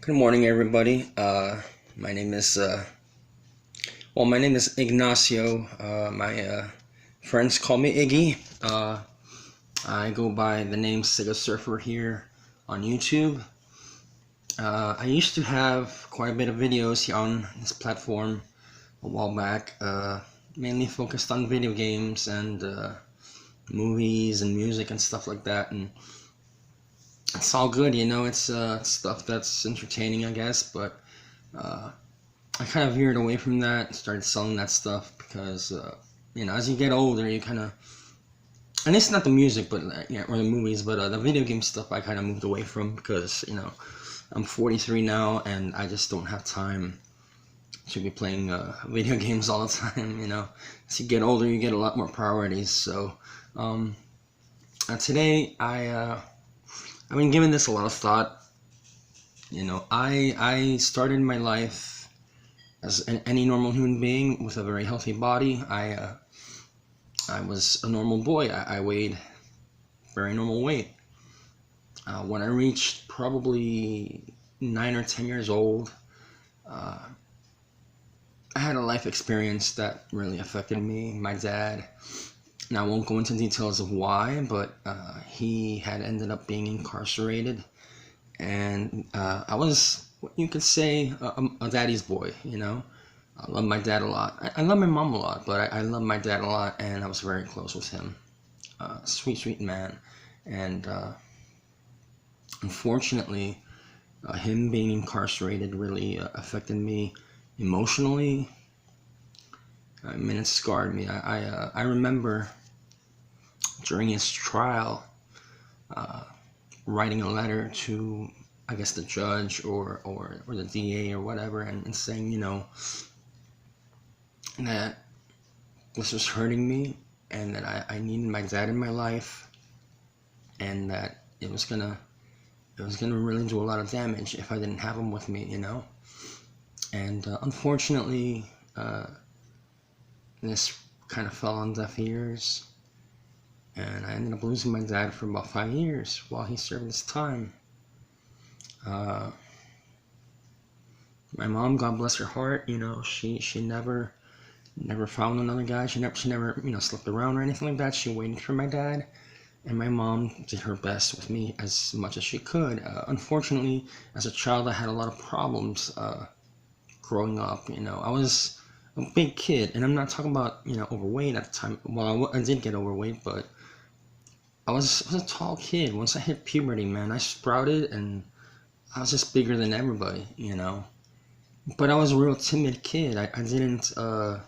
Good morning, everybody. My name is my name is Ignacio. My friends call me Iggy. I go by the name Sega Surfer here on YouTube. I used to have quite a bit of videos here on this platform a while back, mainly focused on video games and movies and music and stuff like that. And it's all good, it's stuff that's entertaining, I guess, but I kind of veered away from that and started selling that stuff because, as you get older, you kind of, and it's not the music, but or the movies, but the video game stuff I kind of moved away from because, I'm 43 now and I just don't have time to be playing video games all the time, As you get older, you get a lot more priorities. So, today I've been giving this a lot of thought. I started my life as any normal human being with a very healthy body. I was a normal boy. I weighed very normal weight. When I reached probably 9 or 10 years old, I had a life experience that really affected me. My dad, and I won't go into details of why, but he had ended up being incarcerated, and I was what you could say a daddy's boy. I love my dad a lot. I love my mom a lot, but I love my dad a lot, and I was very close with him. Sweet, sweet man. And unfortunately, him being incarcerated really affected me emotionally. I mean, it scarred me. I remember during his trial, writing a letter to, I guess, the judge or the DA or whatever, and saying, that this was hurting me and that I needed my dad in my life, and that it was gonna really do a lot of damage if I didn't have him with me, And unfortunately, this kind of fell on deaf ears, and I ended up losing my dad for about 5 years while he served his time. My mom, God bless her heart, she never found another guy. She never slept around or anything like that. She waited for my dad, and my mom did her best with me as much as she could. Unfortunately, as a child, I had a lot of problems growing up. I was a big kid, and I'm not talking about overweight at the time. Well, I did get overweight, but I was a tall kid. Once I hit puberty, man, I sprouted, and I was just bigger than everybody, But I was a real timid kid. I didn't, I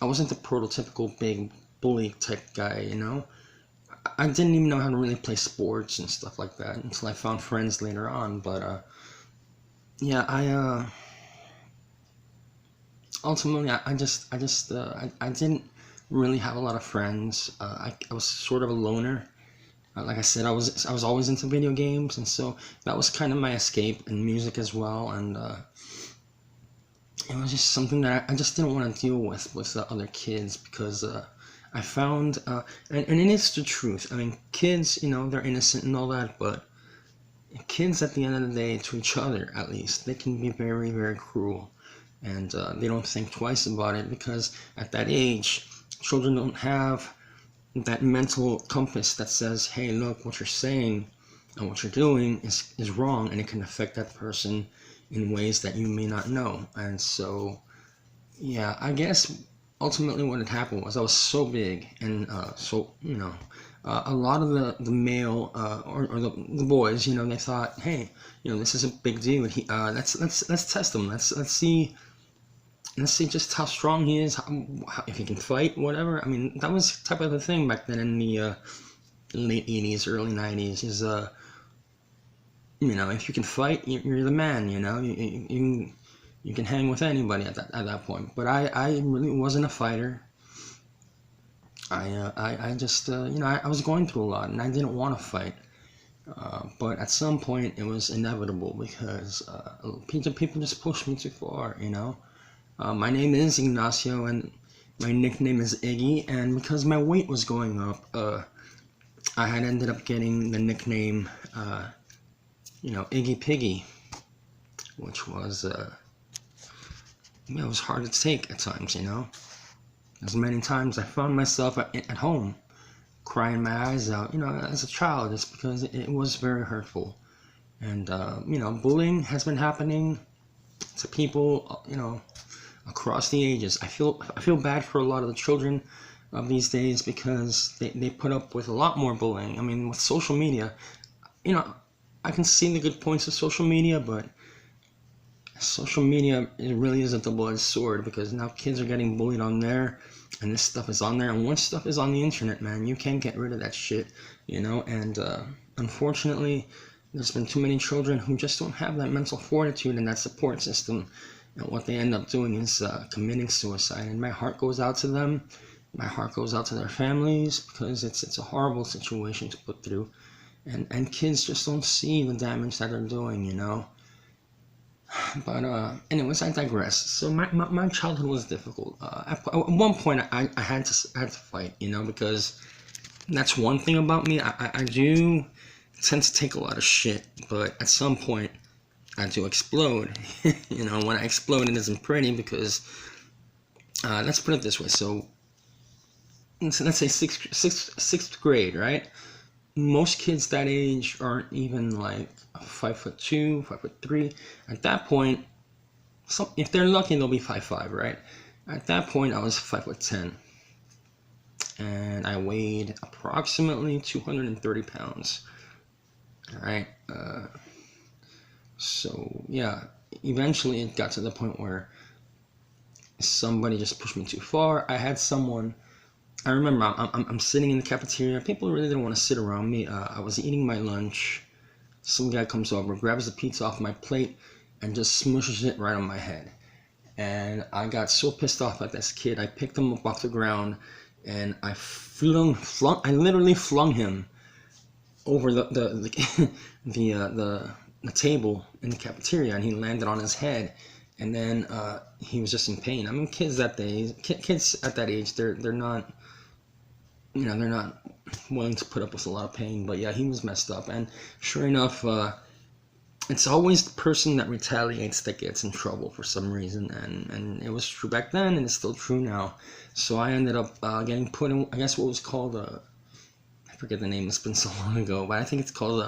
wasn't the prototypical big bully type guy, I didn't even know how to really play sports and stuff like that until I found friends later on. But, yeah, ultimately, I didn't really have a lot of friends. I was sort of a loner. Like I said, I was always into video games, and so that was kind of my escape, and music as well. And it was just something that I just didn't want to deal with other kids, because I found, and it is the truth. I mean, kids, they're innocent and all that, but kids, at the end of the day, to each other at least, they can be very, very cruel, and they don't think twice about it, because at that age, children don't have that mental compass that says, hey, look, what you're saying and what you're doing is wrong, and it can affect that person in ways that you may not know. And so, yeah, I guess ultimately what had happened was I was so big, and a lot of the male or the boys, they thought, hey, this is a big deal. Let's test him. Let's see just how strong he is, if he can fight, whatever. I mean, that was type of the thing back then in the late 80s, early 90s, is, if you can fight, you're the man, you can hang with anybody at that point. But I really wasn't a fighter. I just, I was going through a lot, and I didn't want to fight. But at some point, it was inevitable, because people just pushed me too far, My name is Ignacio, and my nickname is Iggy, and because my weight was going up, I had ended up getting the nickname, Iggy Piggy. which was it was hard to take at times. As many times I found myself at home crying my eyes out, as a child, just because it was very hurtful. And bullying has been happening to people, across the ages. I feel bad for a lot of the children of these days because they put up with a lot more bullying. I mean, with social media, I can see the good points of social media, but social media, it really is a double-edged sword, because now kids are getting bullied on there, and this stuff is on there, and once stuff is on the internet, man, you can't get rid of that shit. And unfortunately, there's been too many children who just don't have that mental fortitude and that support system, and what they end up doing is committing suicide. And my heart goes out to them. My heart goes out to their families, because it's a horrible situation to put through, and kids just don't see the damage that they're doing. But anyways, I digress. So my childhood was difficult. At one point, I had to fight, because that's one thing about me. I do tend to take a lot of shit, but at some point, I do explode. When I explode, it isn't pretty, because let's put it this way. So let's say sixth grade, right? Most kids that age aren't even like 5'2", 5'3". At that point, if they're lucky, they'll be 5'5", right? At that point, I was 5'10", and I weighed approximately 230 pounds. All right. So yeah, eventually it got to the point where somebody just pushed me too far. I remember I'm sitting in the cafeteria. People really didn't want to sit around me. I was eating my lunch. Some guy comes over, grabs the pizza off my plate, and just smushes it right on my head. And I got so pissed off at this kid. I picked him up off the ground, and I literally flung him over the the table in the cafeteria, and he landed on his head. And then he was just in pain. I mean, kids at that age, they're not, they're not willing to put up with a lot of pain. But yeah, he was messed up. And sure enough, it's always the person that retaliates that gets in trouble for some reason. And it was true back then, and it's still true now. So I ended up getting put in, I guess, what was called I forget the name, it's been so long ago, but I think it's called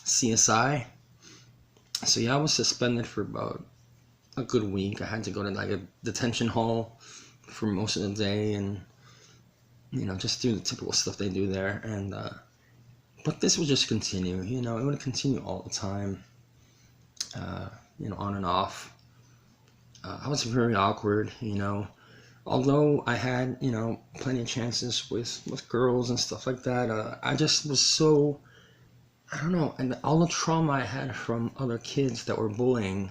CSI. So yeah, I was suspended for about a good week. I had to go to like a detention hall for most of the day, and just do the typical stuff they do there. And but this would just continue. It would continue all the time. On and off. I was very awkward. Although I had plenty of chances with girls and stuff like that. I just was so, I don't know, and all the trauma I had from other kids that were bullying.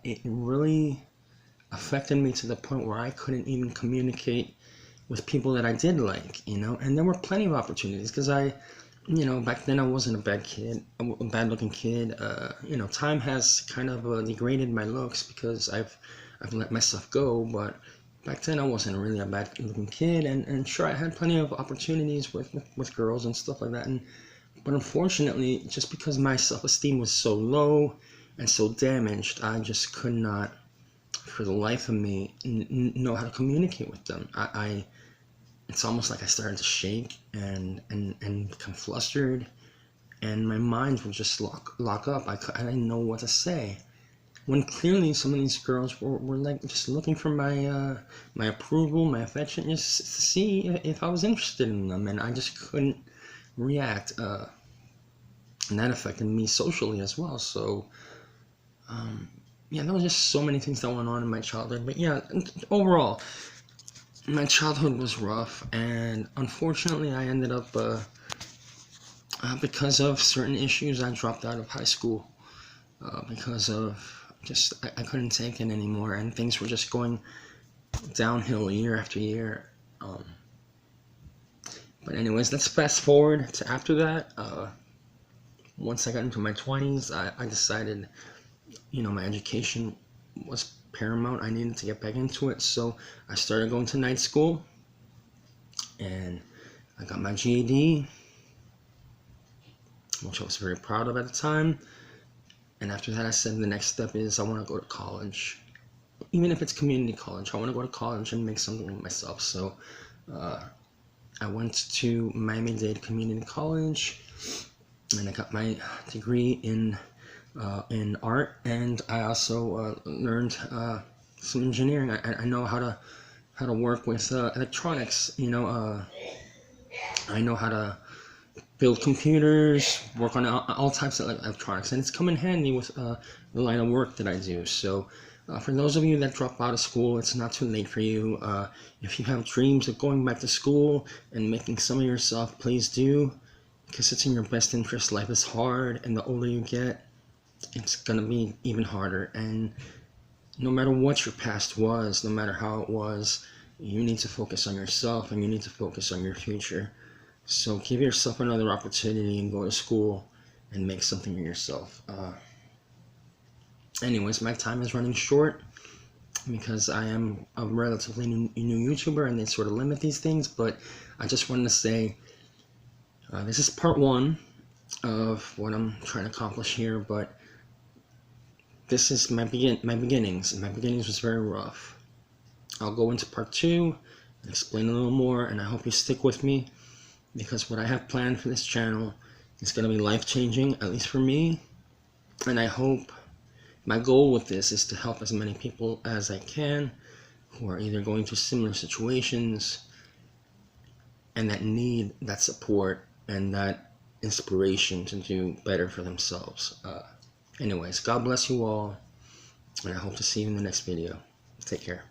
It really affected me to the point where I couldn't even communicate with people that I did like, and there were plenty of opportunities, because back then I wasn't a bad looking kid. Time has kind of degraded my looks, because I've let myself go, but back then I wasn't really a bad looking kid, and sure, I had plenty of opportunities with girls and stuff like that, but unfortunately, just because my self-esteem was so low and so damaged, I just could not, for the life of me, know how to communicate with them. It's almost like I started to shake and become flustered, and my mind would just lock up. I didn't know what to say, when clearly some of these girls were like just looking for my approval, my affection, just to see if I was interested in them, and I just couldn't react. And that affected me socially as well. So yeah, there was just so many things that went on in my childhood. But yeah, overall, my childhood was rough, and unfortunately, I ended up because of certain issues, I dropped out of high school because of just I couldn't take it anymore, and things were just going downhill year after year. But anyways, let's fast forward to after that. Once I got into my 20s, I decided, my education was paramount. I needed to get back into it, so I started going to night school, and I got my GED, which I was very proud of at the time. And after that, I said the next step is I want to go to college. Even if it's community college, I want to go to college and make something of myself. So I went to Miami-Dade Community College, and I got my degree in art, and I also learned some engineering. I know how to work with electronics. I know how to build computers, work on all types of electronics, and it's come in handy with the line of work that I do. So for those of you that drop out of school, it's not too late for you. If you have dreams of going back to school and making some of yourself, please do, because it's in your best interest. Life is hard, and the older you get, it's gonna be even harder. And no matter what your past was, no matter how it was, you need to focus on yourself, and you need to focus on your future. So give yourself another opportunity and go to school and make something of yourself. Anyways, my time is running short because I am a relatively new YouTuber, and they sort of limit these things. But I just wanted to say this is part one of what I'm trying to accomplish here. But this is my beginnings, and my beginnings was very rough. I'll go into part two and explain a little more, and I hope you stick with me, because what I have planned for this channel is going to be life-changing, at least for me. And I hope, my goal with this is to help as many people as I can who are either going through similar situations and that need that support and that inspiration to do better for themselves. Anyways, God bless you all, and I hope to see you in the next video. Take care.